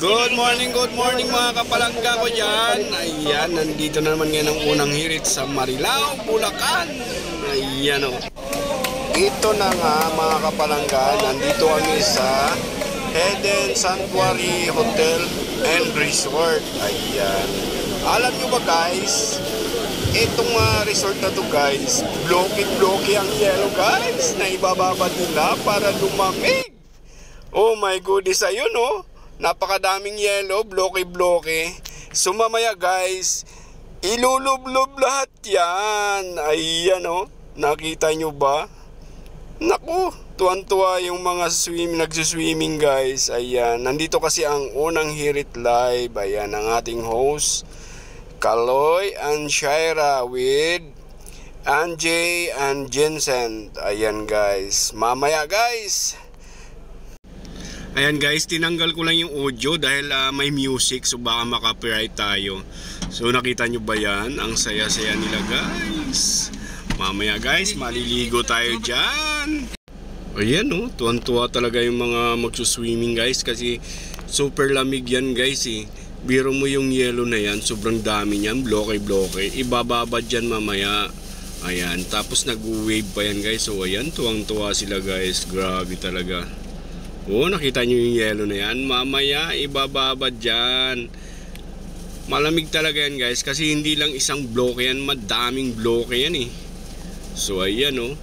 Good morning mga kapalangga ko dyan. Ayan, nandito na naman ngayon ang unang hirit sa Marilao, Bulacan. Ayan o. Ito na nga mga kapalangga, nandito kami sa Eden Sanctuary Hotel and Resort. Ayan. Alam nyo ba guys, itong resort na to guys, blocky ang yellow guys, na ibababa nila para lumamig. Oh my goodness, ayun oh. Napakadaming yellow, blocky. So mamaya guys, ilulublob lahat yan. Ayan o, nakita nyo ba? Naku, tuwan-tuwa yung mga nagsuswimming guys. Ayan, nandito kasi ang unang hirit live. Ayan, ang ating host, Kaloy and Shaira with Anjay and Jensen. Ayan guys, mamaya guys. Ayan guys, tinanggal ko lang yung audio dahil may music, so baka maka-copyright tayo. So nakita nyo ba yan? Ang saya-saya nila guys. Mamaya guys, maliligo tayo dyan. Ayan oh, tuwan-tuwa talaga yung mga magsuswimming guys kasi super lamig yan guys eh. Biro mo yung yellow na yan, sobrang dami niyan, blocky. Ibababa dyan mamaya. Ayan, tapos nag-wave pa yan guys. So ayan, tuwang-tuwa sila guys, grabe talaga. Oh, nakita nyo yung yellow na yan. Mamaya, ibababa dyan. Malamig talaga yan guys. Kasi hindi lang isang bloke yan. Madaming bloke yan eh. So, ayan oh.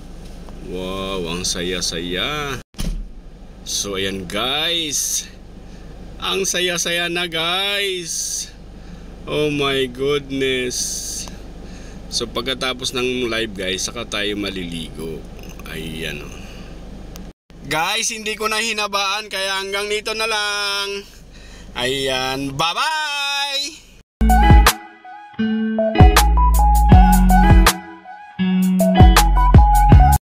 Wow, ang saya-saya. So, ayan guys. Ang saya-saya na guys. Oh my goodness. So, pagkatapos ng live guys, saka tayo maliligo. Ayan oh. Guys, hindi ko na hinabaan kaya hanggang dito na lang. Ayan, bye-bye!